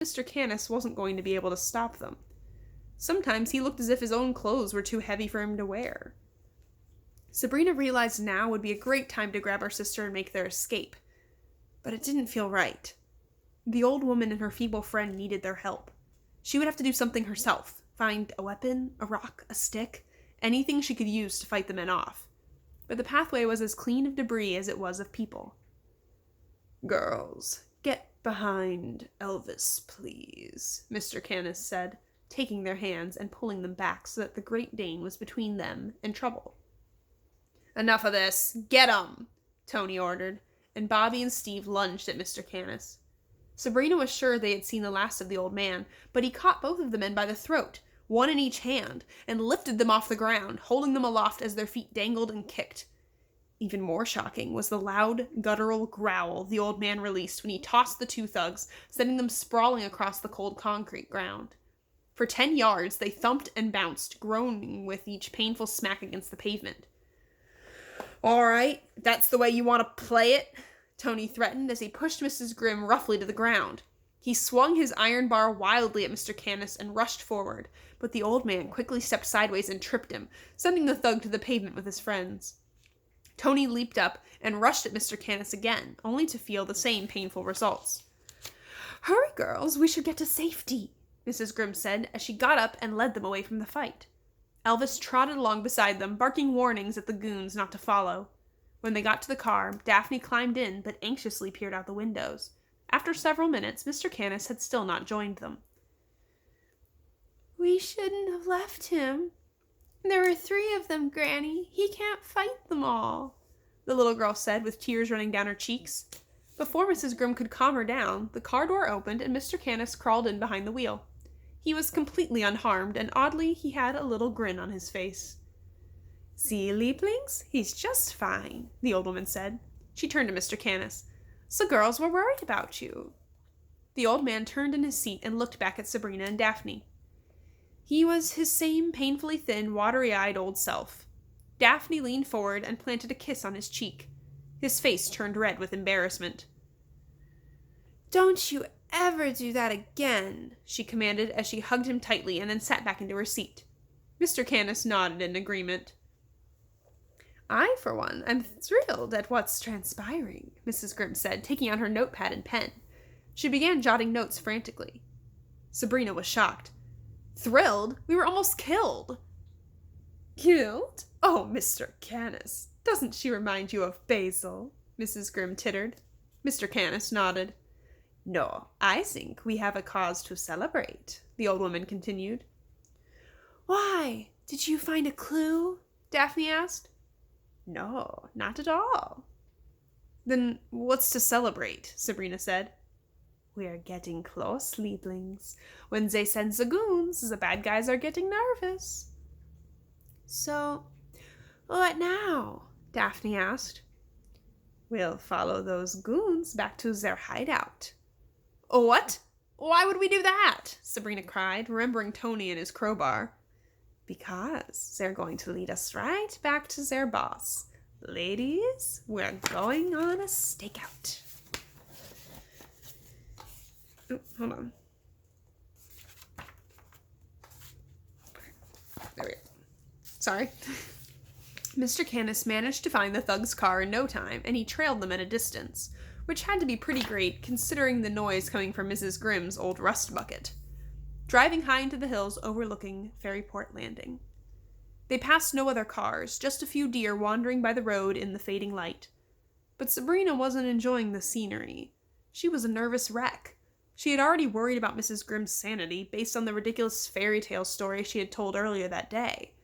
Mr. Canis wasn't going to be able to stop them. Sometimes he looked as if his own clothes were too heavy for him to wear. Sabrina realized now would be a great time to grab her sister and make their escape. But it didn't feel right. The old woman and her feeble friend needed their help. She would have to do something herself. Find a weapon, a rock, a stick, anything she could use to fight the men off. But the pathway was as clean of debris as it was of people. "Girls, get behind Elvis, please," Mr. Canis said, taking their hands and pulling them back so that the Great Dane was between them and trouble. "Enough of this! Get 'em!" Tony ordered, and Bobby and Steve lunged at Mr. Canis. Sabrina was sure they had seen the last of the old man, but he caught both of the men by the throat, one in each hand, and lifted them off the ground, holding them aloft as their feet dangled and kicked. Even more shocking was the loud, guttural growl the old man released when he tossed the two thugs, sending them sprawling across the cold concrete ground. For 10 yards, they thumped and bounced, groaning with each painful smack against the pavement. "All right, that's the way you want to play it," Tony threatened as he pushed Mrs. Grimm roughly to the ground. He swung his iron bar wildly at Mr. Canis and rushed forward, but the old man quickly stepped sideways and tripped him, sending the thug to the pavement with his friends. Tony leaped up and rushed at Mr. Canis again, only to feel the same painful results. "Hurry, girls, we should get to safety," Mrs. Grimm said as she got up and led them away from the fight. Elvis trotted along beside them, barking warnings at the goons not to follow. When they got to the car, Daphne climbed in but anxiously peered out the windows. After several minutes, Mr. Canis had still not joined them. "We shouldn't have left him. There were 3 of them, Granny. He can't fight them all," the little girl said with tears running down her cheeks. Before Mrs. Grimm could calm her down, the car door opened and Mr. Canis crawled in behind the wheel. He was completely unharmed, and oddly, he had a little grin on his face. "See, Lieblings, he's just fine," the old woman said. She turned to Mr. Canis. "So girls were worried about you." The old man turned in his seat and looked back at Sabrina and Daphne. He was his same painfully thin, watery-eyed old self. Daphne leaned forward and planted a kiss on his cheek. His face turned red with embarrassment. "Don't you ever do that again," she commanded as she hugged him tightly and then sat back into her seat. Mr. Canis nodded in agreement. "I, for one, am thrilled at what's transpiring," Mrs. Grimm said, taking out her notepad and pen. She began jotting notes frantically. Sabrina was shocked. "Thrilled? We were almost killed." "Killed? Oh, Mr. Canis, doesn't she remind you of Basil?" Mrs. Grimm tittered. Mr. Canis nodded. "No, I think we have a cause to celebrate," the old woman continued. "Why? Did you find a clue?" Daphne asked. "No, not at all." "Then what's to celebrate?" Sabrina said. "We're getting close, Lieblings. When they send the goons, the bad guys are getting nervous." "So, what now?" Daphne asked. "We'll follow those goons back to their hideout." "What? Why would we do that?" Sabrina cried, remembering Tony and his crowbar. "Because they're going to lead us right back to their boss. Ladies, we're going on a stakeout." Oh, hold on. There we go. Sorry. Mr. Canis managed to find the thug's car in no time, and he trailed them at a distance, which had to be pretty great considering the noise coming from Mrs. Grimm's old rust bucket. Driving high into the hills overlooking Ferryport Landing. They passed no other cars, just a few deer wandering by the road in the fading light. But Sabrina wasn't enjoying the scenery. She was a nervous wreck. She had already worried about Mrs. Grimm's sanity based on the ridiculous fairy tale story she had told earlier that day.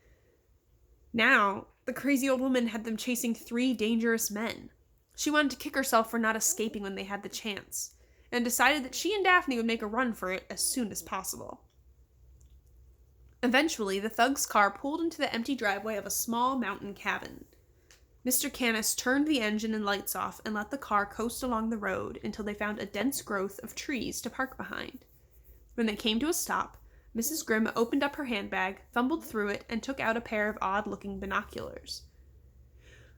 Now, the crazy old woman had them chasing 3 dangerous men. She wanted to kick herself for not escaping when they had the chance, and decided that she and Daphne would make a run for it as soon as possible. Eventually, the thug's car pulled into the empty driveway of a small mountain cabin. Mr. Canis turned the engine and lights off and let the car coast along the road until they found a dense growth of trees to park behind. When they came to a stop, Mrs. Grimm opened up her handbag, fumbled through it, and took out a pair of odd-looking binoculars.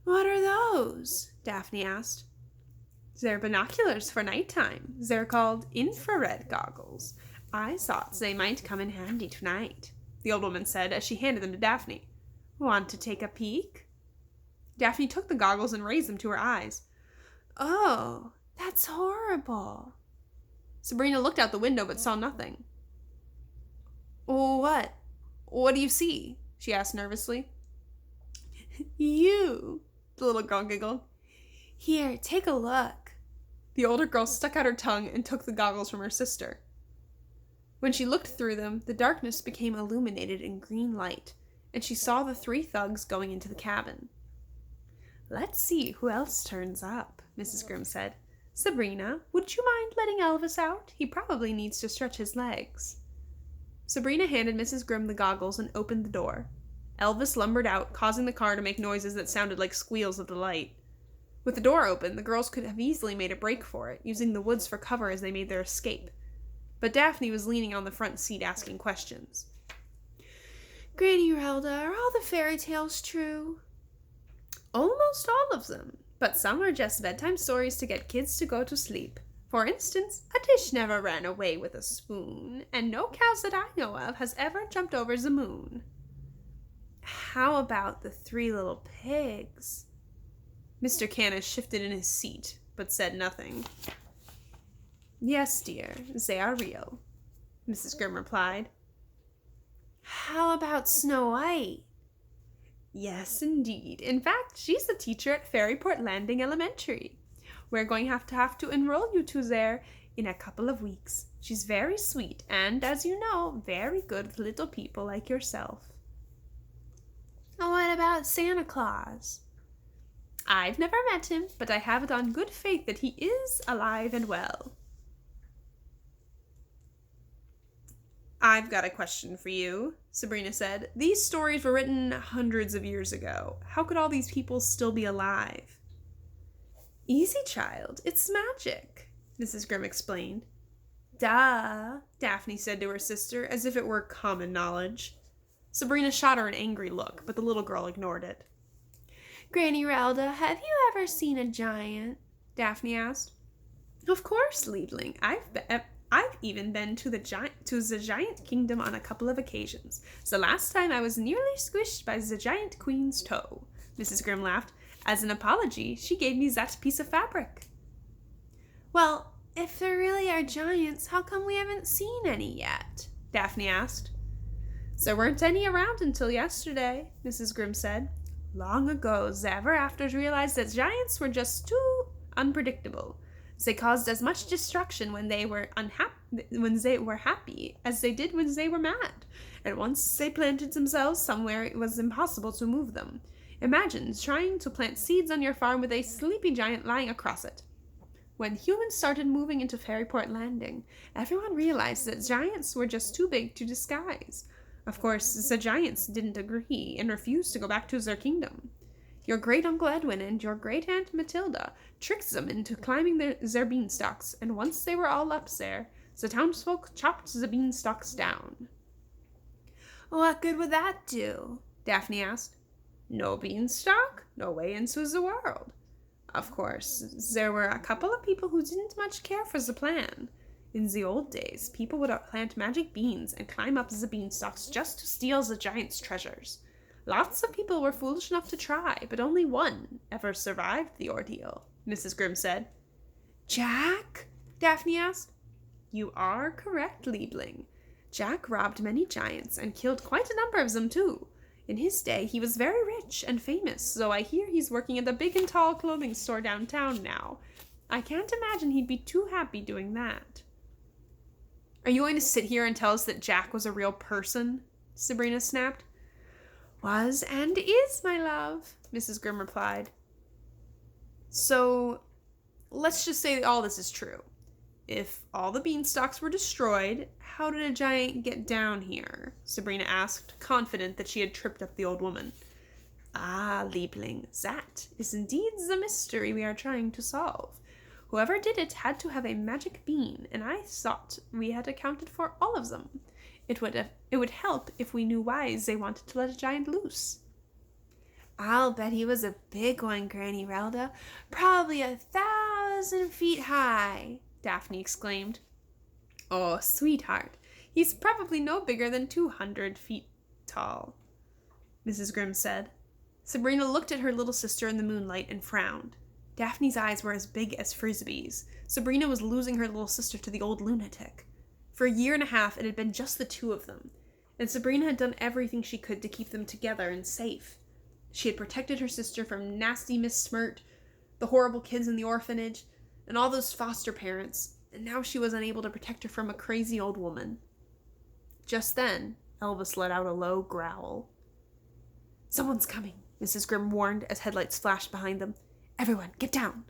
"What are those?" Daphne asked. They're binoculars for nighttime. They're called infrared goggles. I thought they might come in handy tonight, the old woman said as she handed them to Daphne. Want to take a peek? Daphne took the goggles and raised them to her eyes. Oh, that's horrible. Sabrina looked out the window but saw nothing. What? What do you see? She asked nervously. You, the little girl giggled. Here, take a look. The older girl stuck out her tongue and took the goggles from her sister. When she looked through them, the darkness became illuminated in green light, and she saw the 3 thugs going into the cabin. Let's see who else turns up, Mrs. Grimm said. Sabrina, would you mind letting Elvis out? He probably needs to stretch his legs. Sabrina handed Mrs. Grimm the goggles and opened the door. Elvis lumbered out, causing the car to make noises that sounded like squeals of delight. With the door open, the girls could have easily made a break for it, using the woods for cover as they made their escape. But Daphne was leaning on the front seat asking questions. Granny Relda, are all the fairy tales true? Almost all of them, but some are just bedtime stories to get kids to go to sleep. For instance, a dish never ran away with a spoon, and no cows that I know of has ever jumped over the moon. How about the 3 little pigs? Mr. Canis shifted in his seat, but said nothing. Yes, dear, they are real, Mrs. Grimm replied. How about Snow White? Yes, indeed. In fact, she's a teacher at Fairyport Landing Elementary. We're going to have to enroll you two there in a couple of weeks. She's very sweet and, as you know, very good with little people like yourself. What about Santa Claus? I've never met him, but I have it on good faith that he is alive and well. I've got a question for you, Sabrina said. These stories were written hundreds of years ago. How could all these people still be alive? Easy, child. It's magic, Mrs. Grimm explained. Duh, Daphne said to her sister, as if it were common knowledge. Sabrina shot her an angry look, but the little girl ignored it. Granny Relda, have you ever seen a giant? Daphne asked. Of course, Liebling. I've even been to the giant kingdom on a couple of occasions. The last time I was nearly squished by the giant queen's toe. Mrs. Grimm laughed. As an apology, she gave me that piece of fabric. Well, if there really are giants, how come we haven't seen any yet? Daphne asked. There weren't any around until yesterday, Mrs. Grimm said. Long ago, the ever-afters realized that giants were just too unpredictable. They caused as much destruction when they were happy as they did when they were mad. And once they planted themselves somewhere, it was impossible to move them. Imagine trying to plant seeds on your farm with a sleepy giant lying across it. When humans started moving into Fairyport Landing, everyone realized that giants were just too big to disguise. Of course, the giants didn't agree and refused to go back to their kingdom. Your great-uncle Edwin and your great-aunt Matilda tricked them into climbing their beanstalks, and once they were all up there, the townsfolk chopped the beanstalks down. What good would that do? Daphne asked. No beanstalk? No way into the world. Of course, there were a couple of people who didn't much care for the plan. In the old days, people would plant magic beans and climb up the beanstalks just to steal the giant's treasures. Lots of people were foolish enough to try, but only one ever survived the ordeal, Mrs. Grimm said. Jack? Daphne asked. You are correct, Liebling. Jack robbed many giants and killed quite a number of them, too. In his day, he was very rich and famous, so I hear he's working at a big and tall clothing store downtown now. I can't imagine he'd be too happy doing that. Are you going to sit here and tell us that Jack was a real person? Sabrina snapped. Was and is, my love, Mrs. Grimm replied. So, let's just say that all this is true. If all the beanstalks were destroyed, how did a giant get down here? Sabrina asked, confident that she had tripped up the old woman. Ah, Liebling, that is indeed the mystery we are trying to solve. Whoever did it had to have a magic bean, and I thought we had accounted for all of them. It would help if we knew why they wanted to let a giant loose. I'll bet he was a big one, Granny Relda. Probably 1,000 1,000 feet high, Daphne exclaimed. Oh, sweetheart, he's probably no bigger than 200 feet tall, Mrs. Grimm said. Sabrina looked at her little sister in the moonlight and frowned. Daphne's eyes were as big as Frisbees. Sabrina was losing her little sister to the old lunatic. For a year and a half, it had been just the two of them, and Sabrina had done everything she could to keep them together and safe. She had protected her sister from nasty Miss Smirt, the horrible kids in the orphanage, and all those foster parents, and now she was unable to protect her from a crazy old woman. Just then, Elvis let out a low growl. Someone's coming, Mrs. Grimm warned as headlights flashed behind them. Everyone, get down.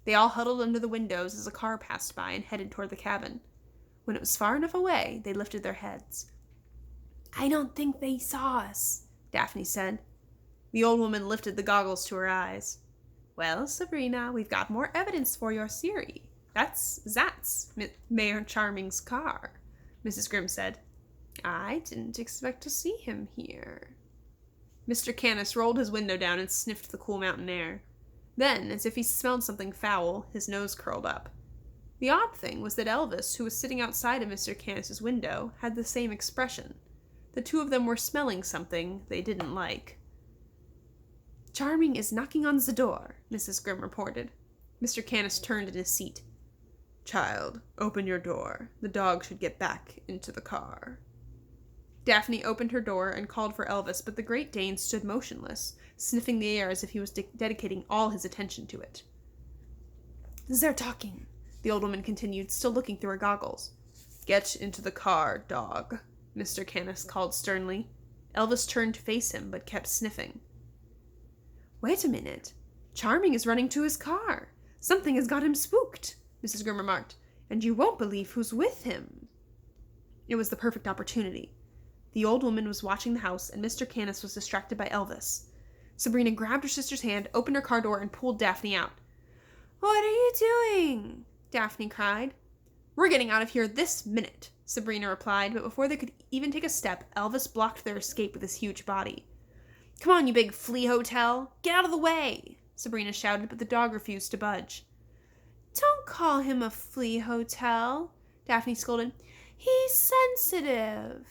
They all huddled under the windows as a car passed by and headed toward the cabin. When it was far enough away, they lifted their heads. I don't think they saw us, Daphne said. The old woman lifted the goggles to her eyes. Well, Sabrina, we've got more evidence for your theory. That's Mayor Charming's car, Mrs. Grimm said. I didn't expect to see him here. Mr. Canis rolled his window down and sniffed the cool mountain air. Then, as if he smelled something foul, his nose curled up. The odd thing was that Elvis, who was sitting outside of Mr. Canis's window, had the same expression. The two of them were smelling something they didn't like. Charming is knocking on the door, Mrs. Grimm reported. Mr. Canis turned in his seat. Child, open your door. The dog should get back into the car. Daphne opened her door and called for Elvis, but the Great Dane stood motionless, sniffing the air as if he was dedicating all his attention to it. They're talking, the old woman continued, still looking through her goggles. Get into the car, dog, Mr. Canis called sternly. Elvis turned to face him, but kept sniffing. Wait a minute. Charming is running to his car. Something has got him spooked, Mrs. Grimm remarked, and you won't believe who's with him. It was the perfect opportunity. The old woman was watching the house, and Mr. Canis was distracted by Elvis. Sabrina grabbed her sister's hand, opened her car door, and pulled Daphne out. What are you doing? Daphne cried. We're getting out of here this minute, Sabrina replied, but before they could even take a step, Elvis blocked their escape with his huge body. Come on, you big flea hotel! Get out of the way! Sabrina shouted, but the dog refused to budge. Don't call him a flea hotel, Daphne scolded. He's sensitive.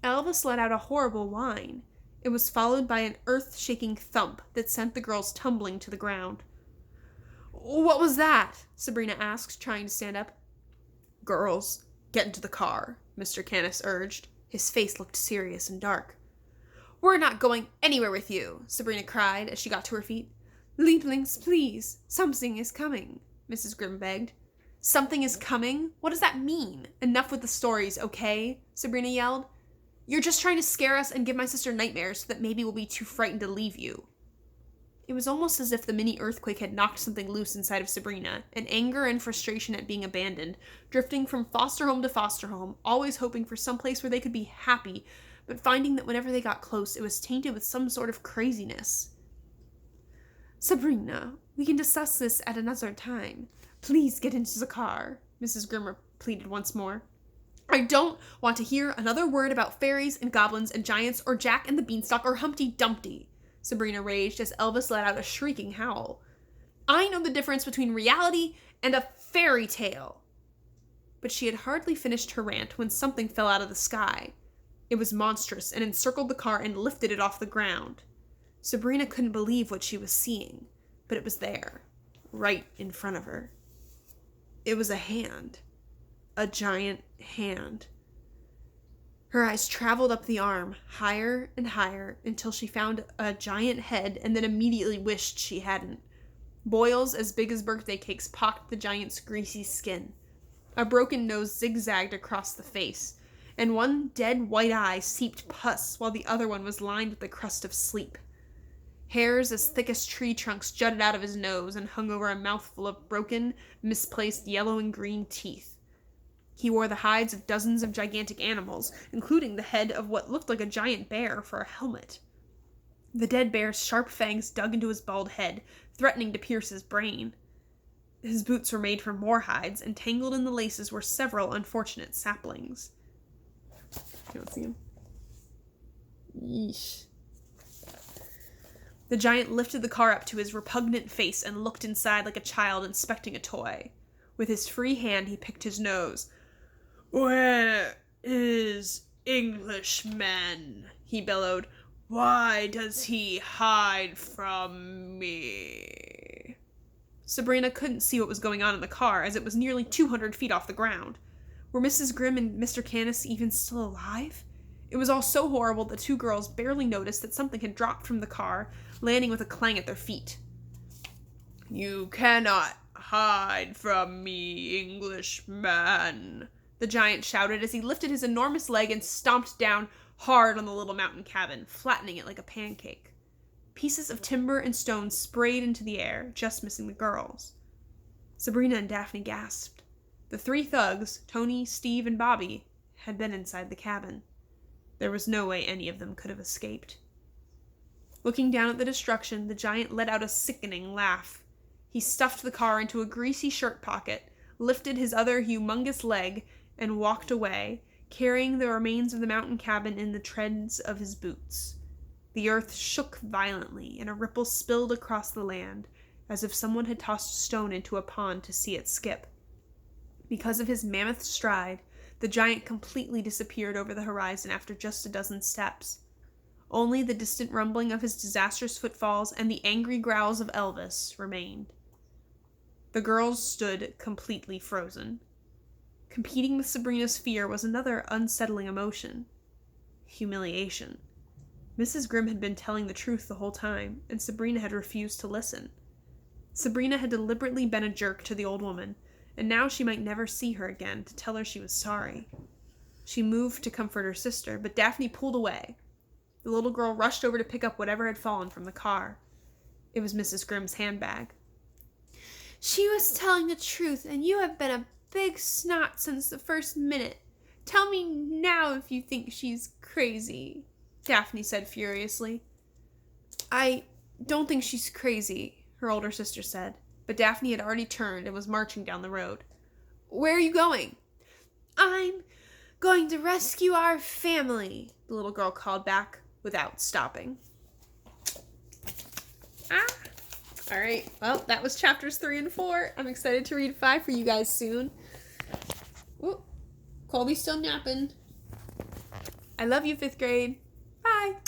Elvis let out a horrible whine. It was followed by an earth-shaking thump that sent the girls tumbling to the ground. What was that? Sabrina asked, trying to stand up. Girls, get into the car, Mr. Canis urged. His face looked serious and dark. We're not going anywhere with you, Sabrina cried as she got to her feet. Leaplings, please. Something is coming, Mrs. Grimm begged. Something is coming? What does that mean? Enough with the stories, okay? Sabrina yelled. You're just trying to scare us and give my sister nightmares so that maybe we'll be too frightened to leave you. It was almost as if the mini earthquake had knocked something loose inside of Sabrina, and anger and frustration at being abandoned, drifting from foster home to foster home, always hoping for some place where they could be happy, but finding that whenever they got close, it was tainted with some sort of craziness. Sabrina, we can discuss this at another time. Please get into the car, Mrs. Grimm pleaded once more. I don't want to hear another word about fairies and goblins and giants or Jack and the Beanstalk or Humpty Dumpty, Sabrina raged as Elvis let out a shrieking howl. I know the difference between reality and a fairy tale. But she had hardly finished her rant when something fell out of the sky. It was monstrous and encircled the car and lifted it off the ground. Sabrina couldn't believe what she was seeing, but it was there, right in front of her. It was a hand. A giant hand. Her eyes traveled up the arm, higher and higher, until she found a giant head and then immediately wished she hadn't. Boils as big as birthday cakes pocked the giant's greasy skin. A broken nose zigzagged across the face, and one dead white eye seeped pus while the other one was lined with the crust of sleep. Hairs as thick as tree trunks jutted out of his nose and hung over a mouthful of broken, misplaced yellow and green teeth. He wore the hides of dozens of gigantic animals, including the head of what looked like a giant bear for a helmet. The dead bear's sharp fangs dug into his bald head, threatening to pierce his brain. His boots were made from more hides, and tangled in the laces were several unfortunate saplings. You don't see him? Yeesh. The giant lifted the car up to his repugnant face and looked inside like a child inspecting a toy. With his free hand, he picked his nose. "Where is Englishman?" he bellowed. "Why does he hide from me?" Sabrina couldn't see what was going on in the car, as it was nearly 200 feet off the ground. Were Mrs. Grimm and Mr. Canis even still alive? It was all so horrible the two girls barely noticed that something had dropped from the car, landing with a clang at their feet. "You cannot hide from me, Englishman," the giant shouted as he lifted his enormous leg and stomped down hard on the little mountain cabin, flattening it like a pancake. Pieces of timber and stone sprayed into the air, just missing the girls. Sabrina and Daphne gasped. The three thugs, Tony, Steve, and Bobby, had been inside the cabin. There was no way any of them could have escaped. Looking down at the destruction, the giant let out a sickening laugh. He stuffed the car into a greasy shirt pocket, lifted his other humongous leg, and walked away, carrying the remains of the mountain cabin in the treads of his boots. The earth shook violently, and a ripple spilled across the land, as if someone had tossed a stone into a pond to see it skip. Because of his mammoth stride, the giant completely disappeared over the horizon after just a dozen steps. Only the distant rumbling of his disastrous footfalls and the angry growls of Elvis remained. The girls stood completely frozen. Competing with Sabrina's fear was another unsettling emotion: humiliation. Mrs. Grimm had been telling the truth the whole time, and Sabrina had refused to listen. Sabrina had deliberately been a jerk to the old woman, and now she might never see her again to tell her she was sorry. She moved to comfort her sister, but Daphne pulled away. The little girl rushed over to pick up whatever had fallen from the car. It was Mrs. Grimm's handbag. "She was telling the truth, and you have been a big snot since the first minute. Tell me now if you think she's crazy," Daphne said furiously. "I don't think she's crazy," her older sister said, but Daphne had already turned and was marching down the road. "Where are you going?" "I'm going to rescue our family," the little girl called back without stopping. Alright, well, that was chapters 3 and 4. I'm excited to read 5 for you guys soon. Ooh, Colby's still napping. I love you, 5th grade. Bye.